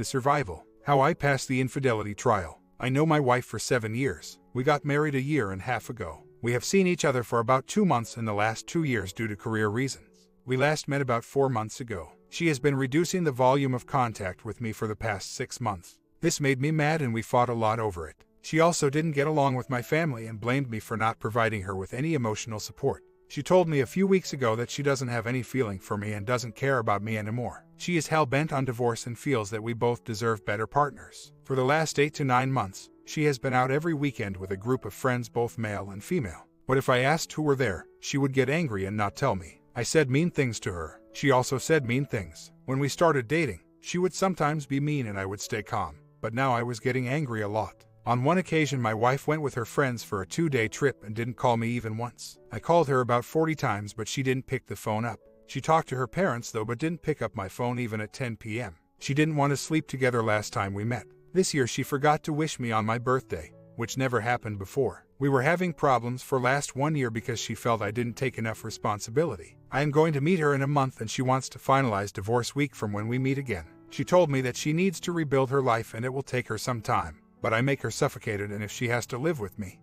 The survival. How I passed the infidelity trial. I know my wife for 7 years. We got married a year and a half ago. We have seen each other for about 2 months in the last 2 years due to career reasons. We last met about 4 months ago. She has been reducing the volume of contact with me for the past 6 months. This made me mad and we fought a lot over it. She also didn't get along with my family and blamed me for not providing her with any emotional support. She told me a few weeks ago that she doesn't have any feeling for me and doesn't care about me anymore. She is hell-bent on divorce and feels that we both deserve better partners. For the last 8 to 9 months, she has been out every weekend with a group of friends, both male and female. But if I asked who were there, she would get angry and not tell me. I said mean things to her. She also said mean things. When we started dating, she would sometimes be mean and I would stay calm. But now I was getting angry a lot. On one occasion, my wife went with her friends for a 2-day trip and didn't call me even once. I called her about 40 times, but she didn't pick the phone up. She talked to her parents though, but didn't pick up my phone even at 10 p.m. She didn't want to sleep together last time we met. This year she forgot to wish me on my birthday, which never happened before. We were having problems for last 1 year because she felt I didn't take enough responsibility. I am going to meet her in a month and she wants to finalize divorce week from when we meet again. She told me that she needs to rebuild her life and it will take her some time. But I make her suffocated, and if she has to live with me,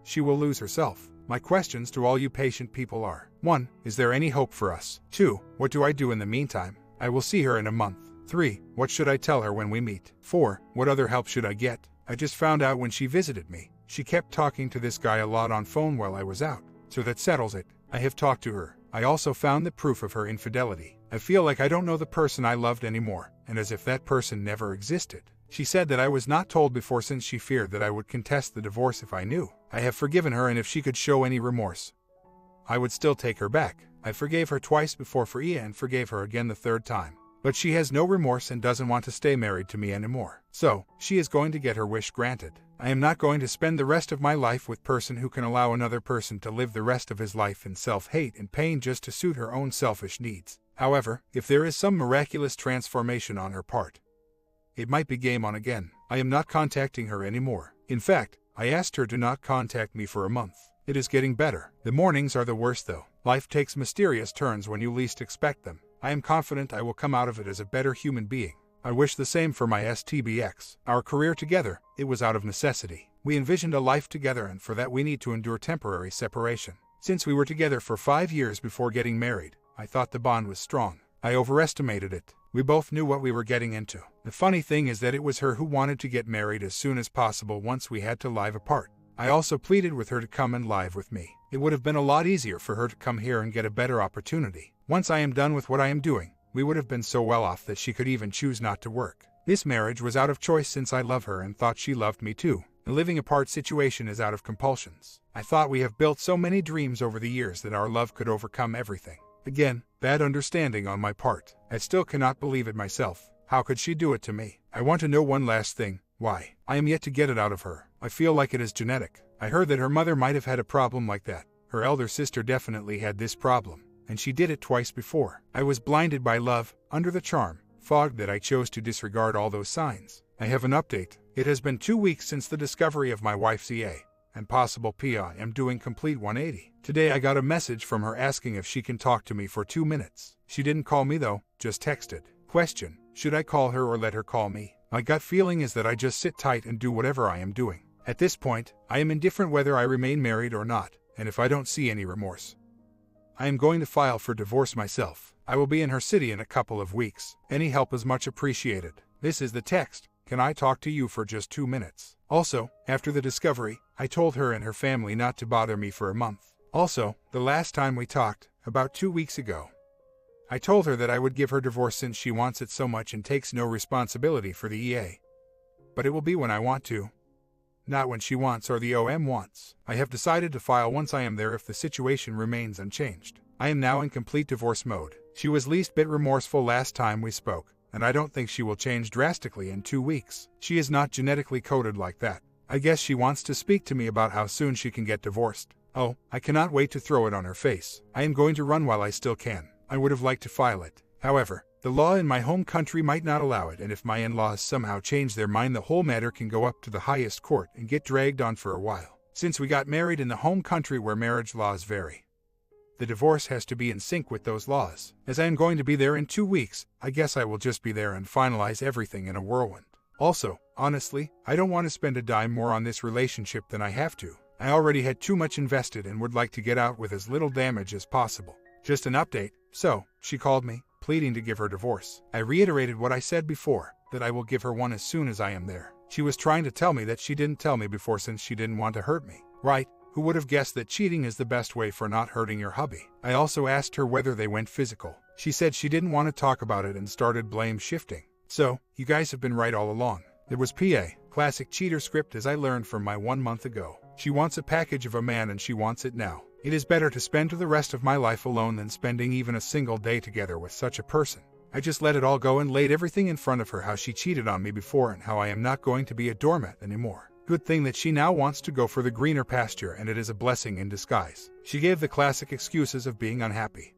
she will lose herself. My questions to all you patient people are: 1. Is there any hope for us? 2. What do I do in the meantime? I will see her in a month. 3. What should I tell her when we meet? 4. What other help should I get? I just found out when she visited me, she kept talking to this guy a lot on phone while I was out. So that settles it. I have talked to her. I also found the proof of her infidelity. I feel like I don't know the person I loved anymore, and as if that person never existed. She said that I was not told before since she feared that I would contest the divorce if I knew. I have forgiven her, and if she could show any remorse, I would still take her back. I forgave her twice before for Ia and forgave her again the 3rd time. But she has no remorse and doesn't want to stay married to me anymore. So, she is going to get her wish granted. I am not going to spend the rest of my life with person who can allow another person to live the rest of his life in self-hate and pain just to suit her own selfish needs. However, if there is some miraculous transformation on her part, it might be game on again. I am not contacting her anymore. In fact, I asked her to not contact me for a month. It is getting better. The mornings are the worst though. Life takes mysterious turns when you least expect them. I am confident I will come out of it as a better human being. I wish the same for my STBX. Our career together, it was out of necessity. We envisioned a life together, and for that we need to endure temporary separation. Since we were together for 5 years before getting married, I thought the bond was strong. I overestimated it. We both knew what we were getting into. The funny thing is that it was her who wanted to get married as soon as possible once we had to live apart. I also pleaded with her to come and live with me. It would have been a lot easier for her to come here and get a better opportunity. Once I am done with what I am doing, we would have been so well off that she could even choose not to work. This marriage was out of choice since I love her and thought she loved me too. The living apart situation is out of compulsions. I thought we have built so many dreams over the years that our love could overcome everything. Again, bad understanding on my part. I still cannot believe it myself. How could she do it to me? I want to know one last thing. Why? I am yet to get it out of her. I feel like it is genetic. I heard that her mother might have had a problem like that. Her elder sister definitely had this problem, and she did it twice before. I was blinded by love, under the charm, fog that I chose to disregard all those signs. I have an update. It has been 2 weeks since the discovery of my wife's EA and possible PI. am doing complete 180. Today I got a message from her asking if she can talk to me for 2 minutes. She didn't call me though, just texted. Question: should I call her or let her call me? My gut feeling is that I just sit tight and do whatever I am doing. At this point, I am indifferent whether I remain married or not, and if I don't see any remorse, I am going to file for divorce myself. I will be in her city in a couple of weeks. Any help is much appreciated. This is the text. Can I talk to you for just 2 minutes? Also, after the discovery, I told her and her family not to bother me for a month. Also, the last time we talked, about 2 weeks ago, I told her that I would give her divorce since she wants it so much and takes no responsibility for the EA. But it will be when I want to, not when she wants or the OM wants. I have decided to file once I am there if the situation remains unchanged. I am now in complete divorce mode. She was least bit remorseful last time we spoke, and I don't think she will change drastically in 2 weeks. She is not genetically coded like that. I guess she wants to speak to me about how soon she can get divorced. Oh, I cannot wait to throw it on her face. I am going to run while I still can. I would have liked to file it. However, the law in my home country might not allow it, and if my in-laws somehow change their mind, the whole matter can go up to the highest court and get dragged on for a while. Since we got married in the home country where marriage laws vary, The divorce has to be in sync with those laws. As I am going to be there in 2 weeks, I guess I will just be there and finalize everything in a whirlwind. Also, honestly, I don't want to spend a dime more on this relationship than I have to. I already had too much invested and would like to get out with as little damage as possible. Just an update. So, she called me, pleading to give her divorce. I reiterated what I said before, that I will give her one as soon as I am there. She was trying to tell me that she didn't tell me before since she didn't want to hurt me. Right? Who would have guessed that cheating is the best way for not hurting your hubby? I also asked her whether they went physical. She said she didn't want to talk about it and started blame shifting. So, you guys have been right all along. There was PA, classic cheater script as I learned from my 1 month ago. She wants a package of a man and she wants it now. It is better to spend the rest of my life alone than spending even a single day together with such a person. I just let it all go and laid everything in front of her, how she cheated on me before and how I am not going to be a doormat anymore. Good thing that she now wants to go for the greener pasture, and it is a blessing in disguise. She gave the classic excuses of being unhappy,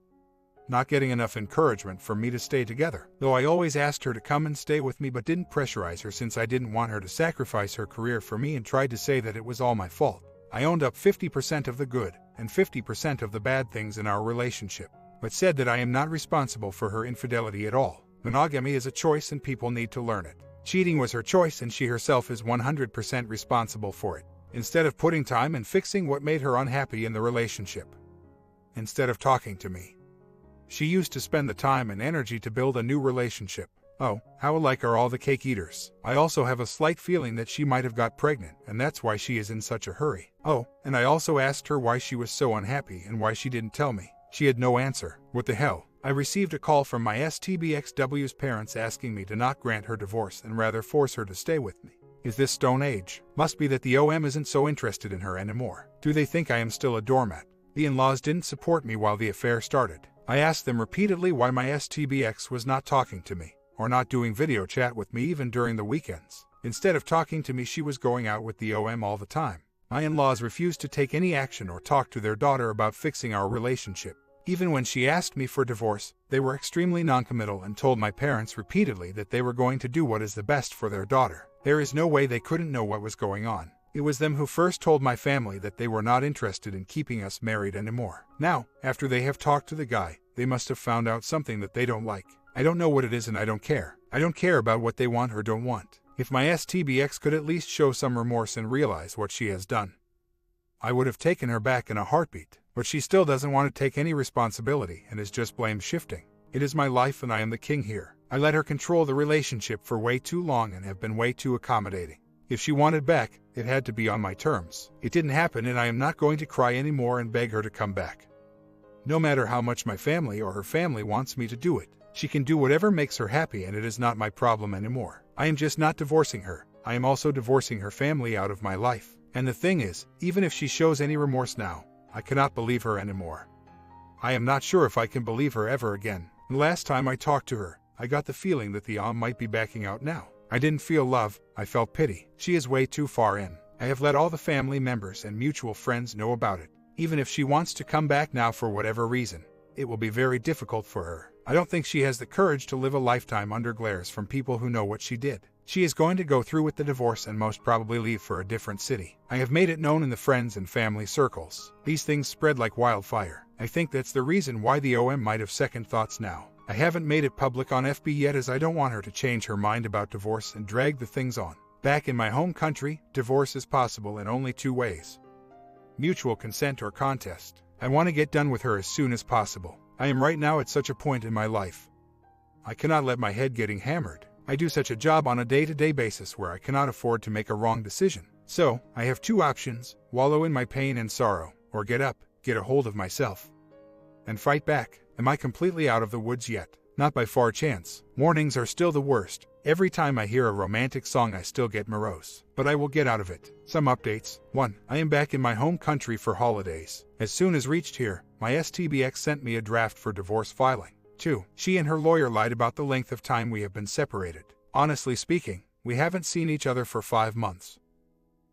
not getting enough encouragement for me to stay together. Though I always asked her to come and stay with me but didn't pressurize her since I didn't want her to sacrifice her career for me and tried to say that it was all my fault. I owned up 50% of the good and 50% of the bad things in our relationship, but said that I am not responsible for her infidelity at all. Monogamy is a choice and people need to learn it. Cheating was her choice and she herself is 100% responsible for it. Instead of putting time and fixing what made her unhappy in the relationship, instead of talking to me, she used to spend the time and energy to build a new relationship. Oh, how alike are all the cake eaters. I also have a slight feeling that she might have got pregnant, and that's why she is in such a hurry. Oh, and I also asked her why she was so unhappy and why she didn't tell me. She had no answer. What the hell? I received a call from my STBXW's parents asking me to not grant her divorce and rather force her to stay with me. Is this Stone Age? Must be that the OM isn't so interested in her anymore. Do they think I am still a doormat? The in-laws didn't support me while the affair started. I asked them repeatedly why my STBX was not talking to me, or not doing video chat with me even during the weekends. Instead of talking to me, she was going out with the OM all the time. My in-laws refused to take any action or talk to their daughter about fixing our relationship. Even when she asked me for divorce, they were extremely noncommittal and told my parents repeatedly that they were going to do what is the best for their daughter. There is no way they couldn't know what was going on. It was them who first told my family that they were not interested in keeping us married anymore. Now, after they have talked to the guy, they must have found out something that they don't like. I don't know what it is and I don't care. I don't care about what they want or don't want. If my STBX could at least show some remorse and realize what she has done, I would have taken her back in a heartbeat. But she still doesn't want to take any responsibility and is just blame shifting. It is my life and I am the king here. I let her control the relationship for way too long and have been way too accommodating. If she wanted back, it had to be on my terms. It didn't happen and I am not going to cry anymore and beg her to come back. No matter how much my family or her family wants me to do it, she can do whatever makes her happy and it is not my problem anymore. I am just not divorcing her. I am also divorcing her family out of my life. And the thing is, even if she shows any remorse now, I cannot believe her anymore. I am not sure if I can believe her ever again. The last time I talked to her, I got the feeling that the OM might be backing out now. I didn't feel love, I felt pity. She is way too far in. I have let all the family members and mutual friends know about it. Even if she wants to come back now for whatever reason, it will be very difficult for her. I don't think she has the courage to live a lifetime under glares from people who know what she did. She is going to go through with the divorce and most probably leave for a different city. I have made it known in the friends and family circles. These things spread like wildfire. I think that's the reason why the OM might have second thoughts now. I haven't made it public on FB yet as I don't want her to change her mind about divorce and drag the things on. Back in my home country, divorce is possible in only 2 ways: mutual consent or contest. I want to get done with her as soon as possible. I am right now at such a point in my life. I cannot let my head getting hammered. I do such a job on a day-to-day basis where I cannot afford to make a wrong decision. So, I have 2 options: wallow in my pain and sorrow, or get up, get a hold of myself, and fight back. Am I completely out of the woods yet? Not by far chance. Mornings are still the worst. Every time I hear a romantic song I still get morose. But I will get out of it. Some updates. 1. I am back in my home country for holidays. As soon as reached here, my STBX sent me a draft for divorce filing. 2. She and her lawyer lied about the length of time we have been separated. Honestly speaking, we haven't seen each other for 5 months.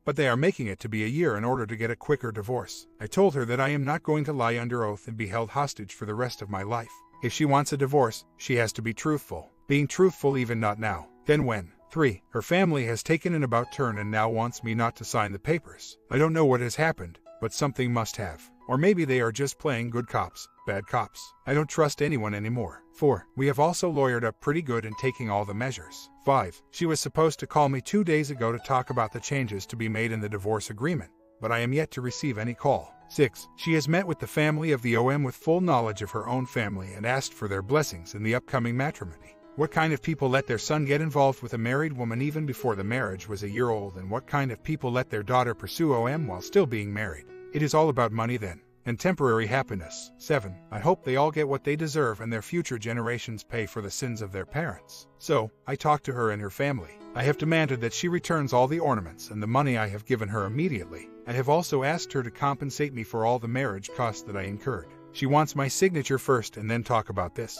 But they are making it to be a year in order to get a quicker divorce. I told her that I am not going to lie under oath and be held hostage for the rest of my life. If she wants a divorce, she has to be truthful. Being truthful even not now, then when? 3. Her family has taken an about turn and now wants me not to sign the papers. I don't know what has happened, but something must have. Or maybe they are just playing good cops, bad cops. I don't trust anyone anymore. 4. We have also lawyered up pretty good in taking all the measures. 5. She was supposed to call me 2 days ago to talk about the changes to be made in the divorce agreement, but I am yet to receive any call. 6. She has met with the family of the OM with full knowledge of her own family and asked for their blessings in the upcoming matrimony. What kind of people let their son get involved with a married woman even before the marriage was a year old, and what kind of people let their daughter pursue OM while still being married? It is all about money then, and temporary happiness. 7. I hope they all get what they deserve and their future generations pay for the sins of their parents. So, I talked to her and her family. I have demanded that she returns all the ornaments and the money I have given her immediately. I have also asked her to compensate me for all the marriage costs that I incurred. She wants my signature first and then talk about this.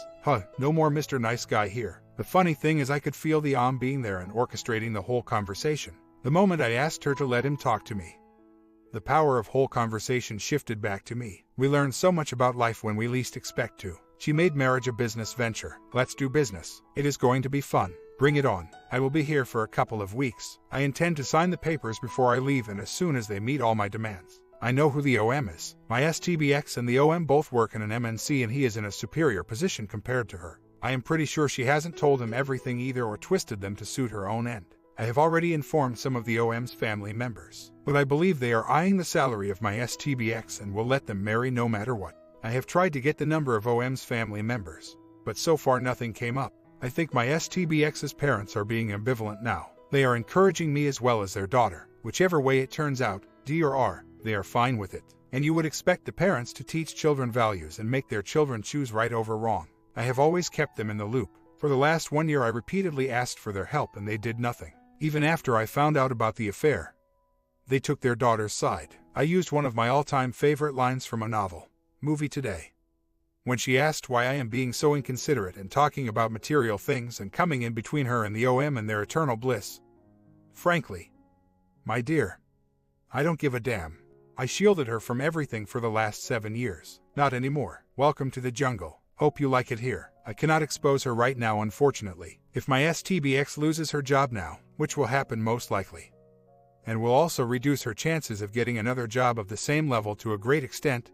No more Mr. Nice Guy here. The funny thing is I could feel the being there and orchestrating the whole conversation. The moment I asked her to let him talk to me, the power of whole conversation shifted back to me. We learn so much about life when we least expect to. She made marriage a business venture. Let's do business. It is going to be fun. Bring it on. I will be here for a couple of weeks. I intend to sign the papers before I leave and as soon as they meet all my demands. I know who the OM is. My STBX and the OM both work in an MNC and he is in a superior position compared to her. I am pretty sure she hasn't told him everything either or twisted them to suit her own end. I have already informed some of the OM's family members, but I believe they are eyeing the salary of my STBX and will let them marry no matter what. I have tried to get the number of OM's family members, but so far nothing came up. I think my STBX's parents are being ambivalent now. They are encouraging me as well as their daughter. Whichever way it turns out, D or R, they are fine with it. And you would expect the parents to teach children values and make their children choose right over wrong. I have always kept them in the loop. For the last 1 year I repeatedly asked for their help and they did nothing. Even after I found out about the affair, they took their daughter's side. I used one of my all-time favorite lines from a novel, Movie Today, when she asked why I am being so inconsiderate and talking about material things and coming in between her and the OM and their eternal bliss. Frankly, my dear, I don't give a damn. I shielded her from everything for the last 7 years. Not anymore. Welcome to the jungle. Hope you like it here. I cannot expose her right now, unfortunately. If my STBX loses her job now, which will happen most likely, and will also reduce her chances of getting another job of the same level to a great extent,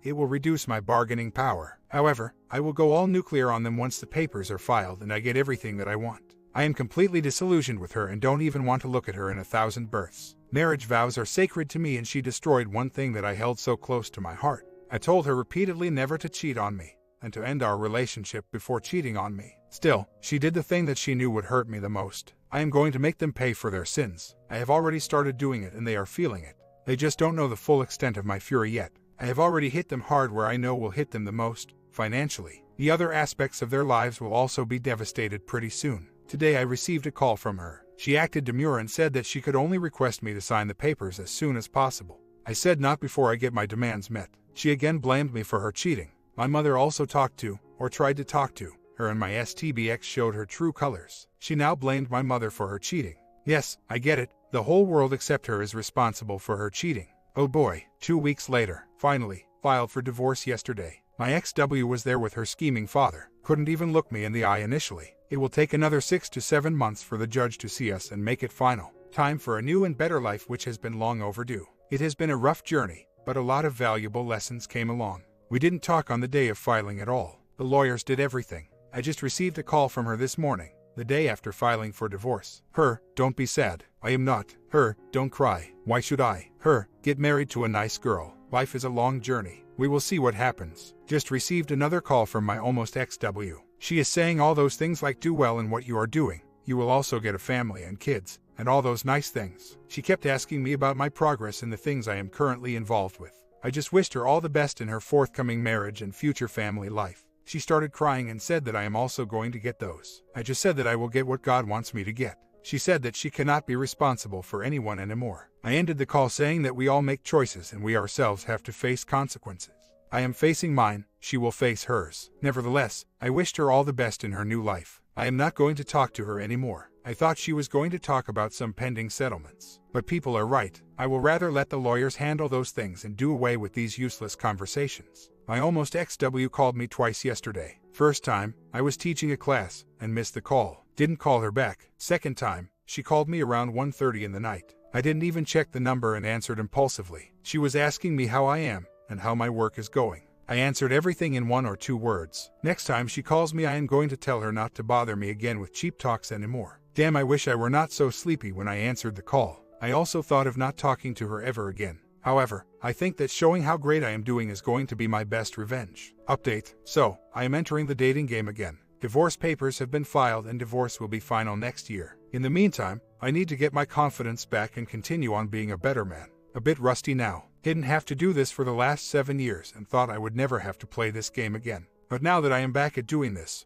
it will reduce my bargaining power. However, I will go all nuclear on them once the papers are filed and I get everything that I want. I am completely disillusioned with her and don't even want to look at her in 1,000 births. Marriage vows are sacred to me and she destroyed one thing that I held so close to my heart. I told her repeatedly never to cheat on me, and to end our relationship before cheating on me. Still, she did the thing that she knew would hurt me the most. I am going to make them pay for their sins. I have already started doing it and they are feeling it. They just don't know the full extent of my fury yet. I have already hit them hard where I know will hit them the most, financially. The other aspects of their lives will also be devastated pretty soon. Today I received a call from her. She acted demure and said that she could only request me to sign the papers as soon as possible. I said not before I get my demands met. She again blamed me for her cheating. My mother also talked to, or tried to talk to, her and my STBX showed her true colors. She now blamed my mother for her cheating. Yes, I get it. The whole world except her is responsible for her cheating. Oh boy. 2 weeks later, finally, filed for divorce yesterday. My ex-W was there with her scheming father. Couldn't even look me in the eye initially. It will take another 6 to 7 months for the judge to see us and make it final. Time for a new and better life which has been long overdue. It has been a rough journey, but a lot of valuable lessons came along. We didn't talk on the day of filing at all. The lawyers did everything. I just received a call from her this morning, the day after filing for divorce. Her, don't be sad. I am not. Her, don't cry. Why should I? Her, get married to a nice girl. Life is a long journey. We will see what happens. Just received another call from my almost ex-W. She is saying all those things like do well in what you are doing. You will also get a family and kids, and all those nice things. She kept asking me about my progress in the things I am currently involved with. I just wished her all the best in her forthcoming marriage and future family life. She started crying and said that I am also going to get those. I just said that I will get what God wants me to get. She said that she cannot be responsible for anyone anymore. I ended the call saying that we all make choices and we ourselves have to face consequences. I am facing mine, she will face hers. Nevertheless, I wished her all the best in her new life. I am not going to talk to her anymore. I thought she was going to talk about some pending settlements. But people are right. I will rather let the lawyers handle those things and do away with these useless conversations. My almost ex-W called me twice yesterday. First time, I was teaching a class and missed the call. Didn't call her back. Second time, she called me around 1:30 in the night. I didn't even check the number and answered impulsively. She was asking me how I am, and how my work is going. I answered everything in 1 or 2 words. Next time she calls me, I am going to tell her not to bother me again with cheap talks anymore. Damn, I wish I were not so sleepy when I answered the call. I also thought of not talking to her ever again. However, I think that showing how great I am doing is going to be my best revenge. Update. So, I am entering the dating game again. Divorce papers have been filed and divorce will be final next year. In the meantime, I need to get my confidence back and continue on being a better man. A bit rusty now. Didn't have to do this for the last 7 years and thought I would never have to play this game again. But now that I am back at doing this,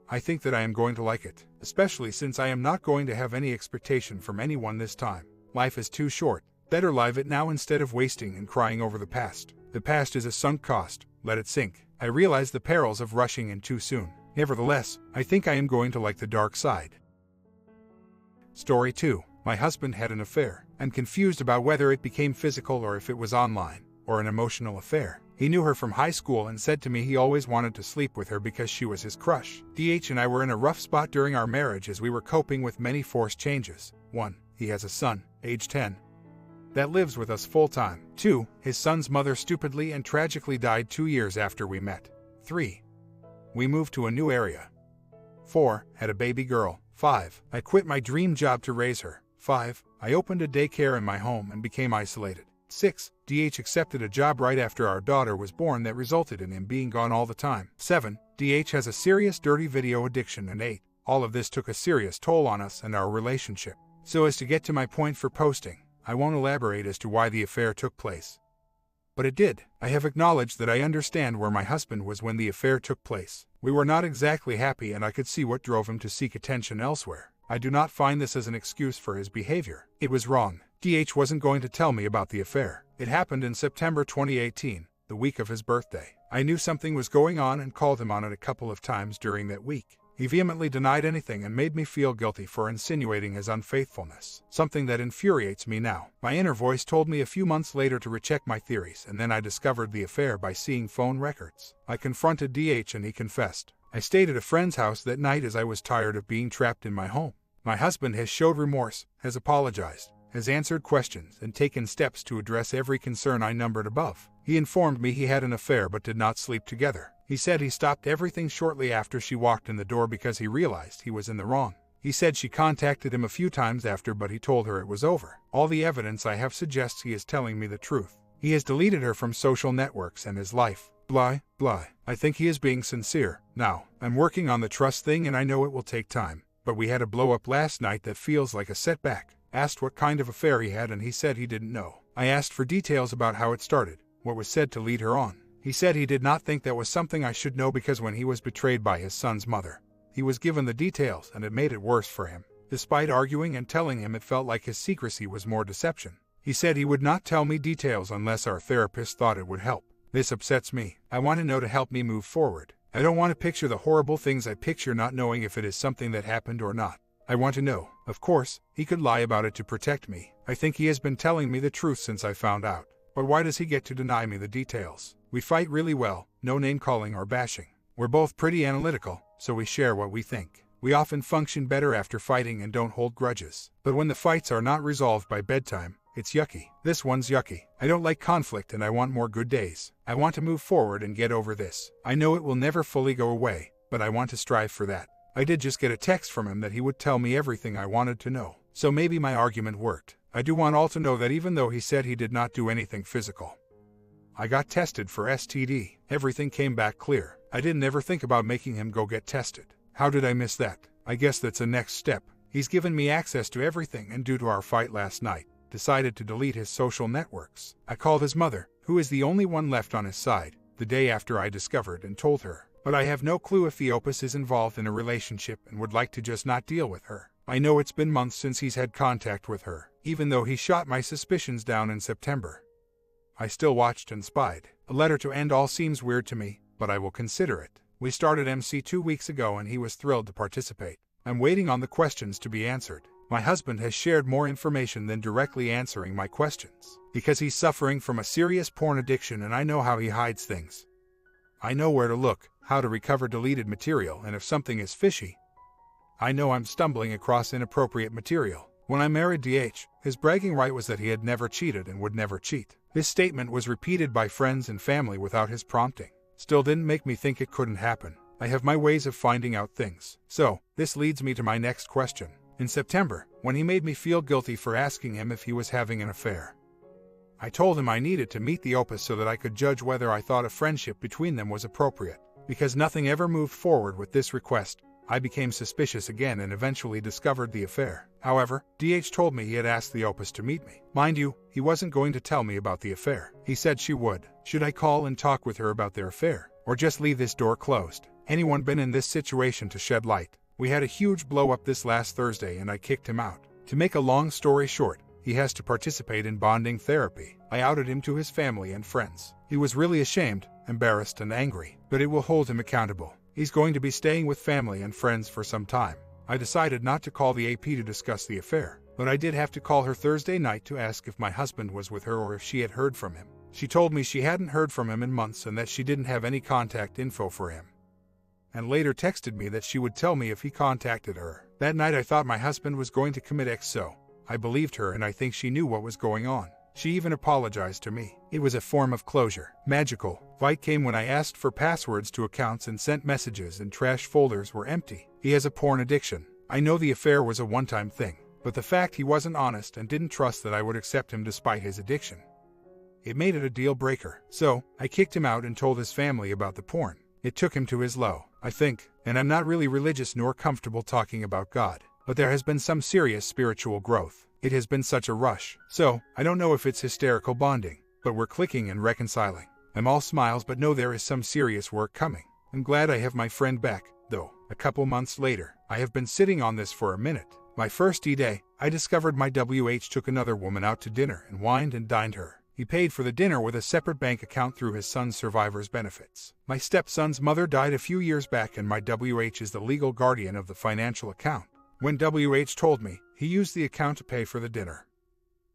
I think that I am going to like it, especially since I am not going to have any expectation from anyone this time. Life is too short. Better live it now instead of wasting and crying over the past. The past is a sunk cost. Let it sink. I realize the perils of rushing in too soon. Nevertheless, I think I am going to like the dark side. Story 2. My husband had an affair. I'm confused about whether it became physical or if it was online, or an emotional affair. He knew her from high school and said to me he always wanted to sleep with her because she was his crush. DH and I were in a rough spot during our marriage as we were coping with many forced changes. 1. He has a son, age 10, that lives with us full-time. 2. His son's mother stupidly and tragically died 2 years after we met. 3. We moved to a new area. 4. Had a baby girl. 5. I quit my dream job to raise her. 5. I opened a daycare in my home and became isolated. 6. DH accepted a job right after our daughter was born that resulted in him being gone all the time. 7. DH has a serious dirty video addiction. And 8. All of this took a serious toll on us and our relationship. So as to get to my point for posting, I won't elaborate as to why the affair took place. But it did. I have acknowledged that I understand where my husband was when the affair took place. We were not exactly happy and I could see what drove him to seek attention elsewhere. I do not find this as an excuse for his behavior. It was wrong. DH wasn't going to tell me about the affair. It happened in September 2018, the week of his birthday. I knew something was going on and called him on it a couple of times during that week. He vehemently denied anything and made me feel guilty for insinuating his unfaithfulness, something that infuriates me now. My inner voice told me a few months later to recheck my theories, and then I discovered the affair by seeing phone records. I confronted DH and he confessed. I stayed at a friend's house that night as I was tired of being trapped in my home. My husband has showed remorse, has apologized, has answered questions, and taken steps to address every concern I numbered above. He informed me he had an affair but did not sleep together. He said he stopped everything shortly after she walked in the door because he realized he was in the wrong. He said she contacted him a few times after, but he told her it was over. All the evidence I have suggests he is telling me the truth. He has deleted her from social networks and his life. Blah, blah. I think he is being sincere. Now, I'm working on the trust thing and I know it will take time. But we had a blow-up last night that feels like a setback. Asked what kind of affair he had and he said he didn't know. I asked for details about how it started, what was said to lead her on. He said he did not think that was something I should know because when he was betrayed by his son's mother, he was given the details and it made it worse for him. Despite arguing and telling him it felt like his secrecy was more deception. He said he would not tell me details unless our therapist thought it would help. This upsets me. I want to know to help me move forward. I don't want to picture the horrible things I picture not knowing if it is something that happened or not. I want to know. Of course, he could lie about it to protect me. I think he has been telling me the truth since I found out. But why does he get to deny me the details? We fight really well, no name-calling or bashing. We're both pretty analytical, so we share what we think. We often function better after fighting and don't hold grudges. But when the fights are not resolved by bedtime, it's yucky. This one's yucky. I don't like conflict and I want more good days. I want to move forward and get over this. I know it will never fully go away, but I want to strive for that. I did just get a text from him that he would tell me everything I wanted to know. So maybe my argument worked. I do want all to know that even though he said he did not do anything physical, I got tested for STD. Everything came back clear. I didn't ever think about making him go get tested. How did I miss that? I guess that's a next step. He's given me access to everything and due to our fight last night, decided to delete his social networks. I called his mother, who is the only one left on his side, the day after I discovered and told her. But I have no clue if Theopus is involved in a relationship and would like to just not deal with her. I know it's been months since he's had contact with her, even though he shot my suspicions down in September. I still watched and spied. A letter to end all seems weird to me, but I will consider it. We started MC 2 weeks ago and he was thrilled to participate. I'm waiting on the questions to be answered. My husband has shared more information than directly answering my questions, because he's suffering from a serious porn addiction and I know how he hides things. I know where to look, how to recover deleted material, and if something is fishy, I know I'm stumbling across inappropriate material. When I married DH, his bragging right was that he had never cheated and would never cheat. This statement was repeated by friends and family without his prompting. Still didn't make me think it couldn't happen. I have my ways of finding out things. So, this leads me to my next question. In September, when he made me feel guilty for asking him if he was having an affair, I told him I needed to meet the opus so that I could judge whether I thought a friendship between them was appropriate. Because nothing ever moved forward with this request, I became suspicious again and eventually discovered the affair. However, DH told me he had asked the opus to meet me. Mind you, he wasn't going to tell me about the affair. He said she would. Should I call and talk with her about their affair? Or just leave this door closed? Anyone been in this situation to shed light? We had a huge blow up this last Thursday and I kicked him out. To make a long story short, he has to participate in bonding therapy. I outed him to his family and friends. He was really ashamed, embarrassed and angry, but it will hold him accountable. He's going to be staying with family and friends for some time. I decided not to call the AP to discuss the affair, but I did have to call her Thursday night to ask if my husband was with her or if she had heard from him. She told me she hadn't heard from him in months and that she didn't have any contact info for him, and later texted me that she would tell me if he contacted her. That night I thought my husband was going to commit X, so I believed her and I think she knew what was going on. She even apologized to me. It was a form of closure. Magical. Fight came when I asked for passwords to accounts and sent messages and trash folders were empty. He has a porn addiction. I know the affair was a one-time thing, but the fact he wasn't honest and didn't trust that I would accept him despite his addiction, it made it a deal breaker. So, I kicked him out and told his family about the porn. It took him to his low, I think, and I'm not really religious nor comfortable talking about God, but there has been some serious spiritual growth. It has been such a rush. So, I don't know if it's hysterical bonding, but we're clicking and reconciling. I'm all smiles but know there is some serious work coming. I'm glad I have my friend back, though. A couple months later, I have been sitting on this for a minute. My first D-Day, I discovered my WH took another woman out to dinner and wined and dined her. He paid for the dinner with a separate bank account through his son's survivor's benefits. My stepson's mother died a few years back and my WH is the legal guardian of the financial account. When WH told me, he used the account to pay for the dinner,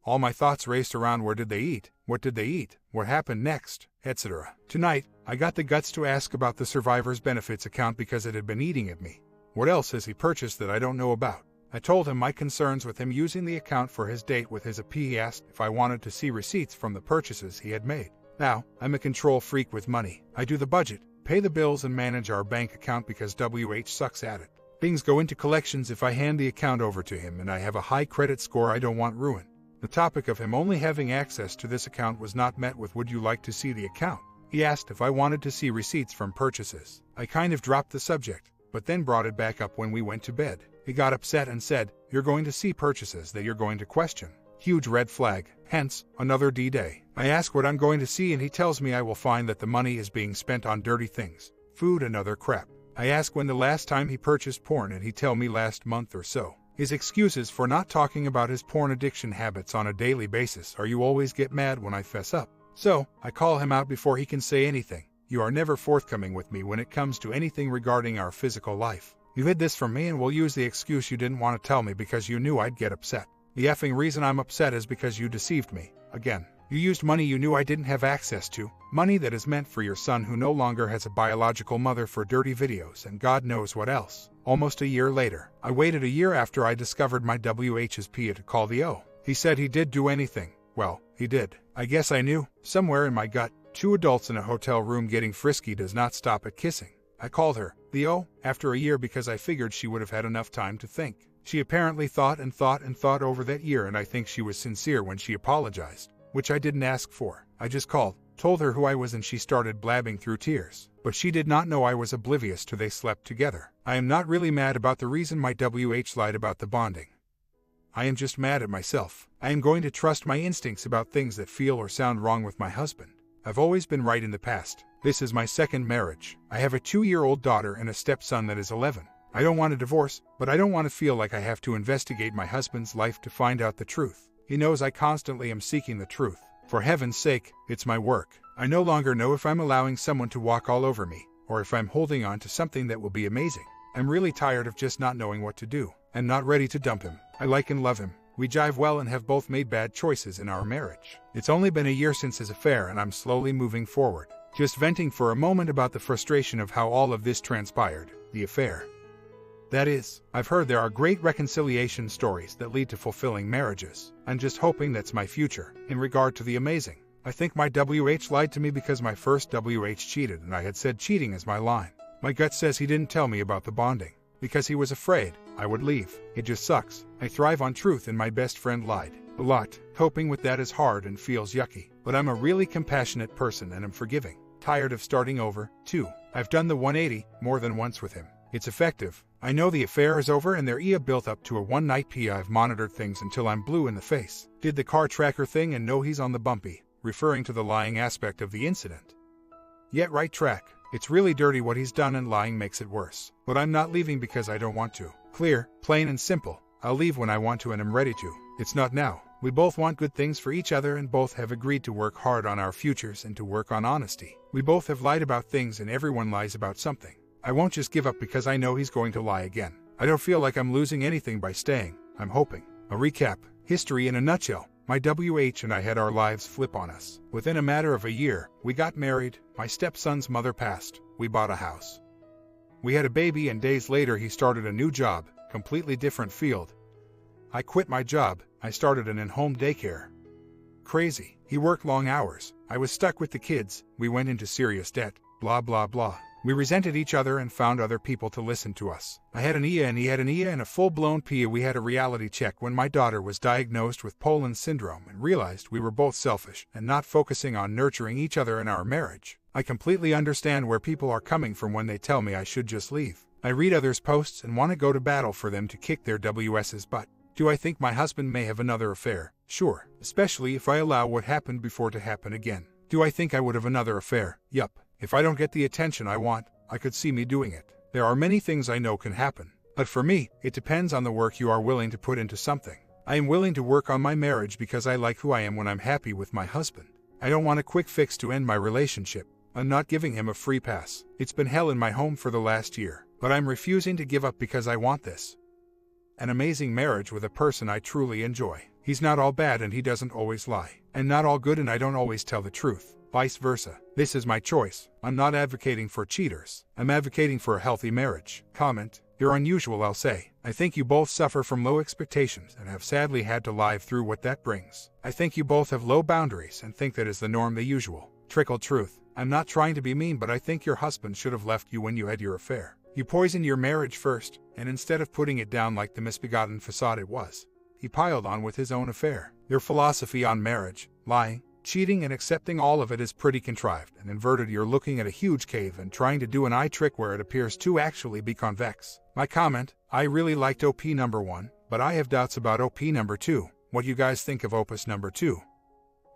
all my thoughts raced around where did they eat, what did they eat, what happened next, etc. Tonight, I got the guts to ask about the survivor's benefits account because it had been eating at me. What else has he purchased that I don't know about? I told him my concerns with him using the account for his date with his AP. He asked if I wanted to see receipts from the purchases he had made. Now, I'm a control freak with money. I do the budget, pay the bills and manage our bank account because WH sucks at it. Things go into collections if I hand the account over to him and I have a high credit score I don't want ruined. The topic of him only having access to this account was not met with "Would you like to see the account?" He asked if I wanted to see receipts from purchases. I kind of dropped the subject, but then brought it back up when we went to bed. He got upset and said, "You're going to see purchases that you're going to question." Huge red flag, hence, another D-Day. I ask what I'm going to see and he tells me I will find that the money is being spent on dirty things, food and other crap. I ask when the last time he purchased porn and he tell me last month or so. His excuses for not talking about his porn addiction habits on a daily basis are "you always get mad when I fess up." So, I call him out before he can say anything. "You are never forthcoming with me when it comes to anything regarding our physical life. You hid this from me and will use the excuse you didn't want to tell me because you knew I'd get upset. The effing reason I'm upset is because you deceived me. Again. You used money you knew I didn't have access to, money that is meant for your son who no longer has a biological mother for dirty videos and God knows what else." Almost a year later, I waited a year after I discovered my WH's PA to call the O. He said he did do anything. Well, he did. I guess I knew, somewhere in my gut. Two adults in a hotel room getting frisky does not stop at kissing. I called her, the O, after a year because I figured she would have had enough time to think. She apparently thought and thought and thought over that year and I think she was sincere when she apologized. Which I didn't ask for. I just called, told her who I was and she started blabbing through tears. But she did not know I was oblivious to they slept together. I am not really mad about the reason my WH lied about the bonding. I am just mad at myself. I am going to trust my instincts about things that feel or sound wrong with my husband. I've always been right in the past. This is my second marriage. I have a 2-year-old daughter and a stepson that is 11. I don't want a divorce, but I don't want to feel like I have to investigate my husband's life to find out the truth. He knows I constantly am seeking the truth. For heaven's sake, it's my work. I no longer know if I'm allowing someone to walk all over me, or if I'm holding on to something that will be amazing. I'm really tired of just not knowing what to do, and not ready to dump him. I like and love him. We jive well and have both made bad choices in our marriage. It's only been a year since his affair and I'm slowly moving forward. Just venting for a moment about the frustration of how all of this transpired. The affair. That is, I've heard there are great reconciliation stories that lead to fulfilling marriages. I'm just hoping that's my future. In regard to the amazing, I think my WH lied to me because my first WH cheated and I had said cheating is my line. My gut says he didn't tell me about the bonding because he was afraid I would leave. It just sucks. I thrive on truth and my best friend lied a lot. Coping with that is hard and feels yucky, but I'm a really compassionate person and am forgiving. Tired of starting over, too. I've done the 180 more than once with him. It's effective. I know the affair is over and their EA built up to a one-night pee. I've monitored things until I'm blue in the face. Did the car tracker thing and know he's on the bumpy, referring to the lying aspect of the incident. Yet right track. It's really dirty what he's done and lying makes it worse. But I'm not leaving because I don't want to. Clear, plain and simple. I'll leave when I want to and am ready to. It's not now. We both want good things for each other and both have agreed to work hard on our futures and to work on honesty. We both have lied about things and everyone lies about something. I won't just give up because I know he's going to lie again. I don't feel like I'm losing anything by staying. I'm hoping. A recap. History in a nutshell. My WH and I had our lives flip on us. Within a matter of a year, we got married, my stepson's mother passed, we bought a house. We had a baby and days later he started a new job, completely different field. I quit my job, I started an in-home daycare. Crazy. He worked long hours. I was stuck with the kids, we went into serious debt, blah blah blah. We resented each other and found other people to listen to us. I had an EA and he had an EA and a full-blown PA. We had a reality check when my daughter was diagnosed with Poland syndrome and realized we were both selfish and not focusing on nurturing each other in our marriage. I completely understand where people are coming from when they tell me I should just leave. I read others' posts and want to go to battle for them to kick their WS's butt. Do I think my husband may have another affair? Sure, especially if I allow what happened before to happen again. Do I think I would have another affair? Yup. If I don't get the attention I want, I could see me doing it. There are many things I know can happen. But for me, it depends on the work you are willing to put into something. I am willing to work on my marriage because I like who I am when I'm happy with my husband. I don't want a quick fix to end my relationship. I'm not giving him a free pass. It's been hell in my home for the last year, but I'm refusing to give up because I want this. An amazing marriage with a person I truly enjoy. He's not all bad and he doesn't always lie. And not all good and I don't always tell the truth. Vice versa. This is my choice. I'm not advocating for cheaters. I'm advocating for a healthy marriage. Comment. You're unusual, I'll say. I think you both suffer from low expectations and have sadly had to live through what that brings. I think you both have low boundaries and think that is the norm, the usual. Trickle truth. I'm not trying to be mean, but I think your husband should have left you when you had your affair. You poisoned your marriage first, and instead of putting it down like the misbegotten facade it was, he piled on with his own affair. Your philosophy on marriage, lying, cheating and accepting all of it is pretty contrived and inverted. You're looking at a huge cave and trying to do an eye trick where it appears to actually be convex. My comment, I really liked OP number 1, but I have doubts about OP number 2. What you guys think of Opus number 2?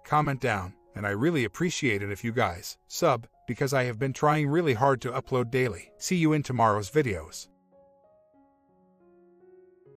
Comment down, and I really appreciate it if you guys sub, because I have been trying really hard to upload daily. See you in tomorrow's videos.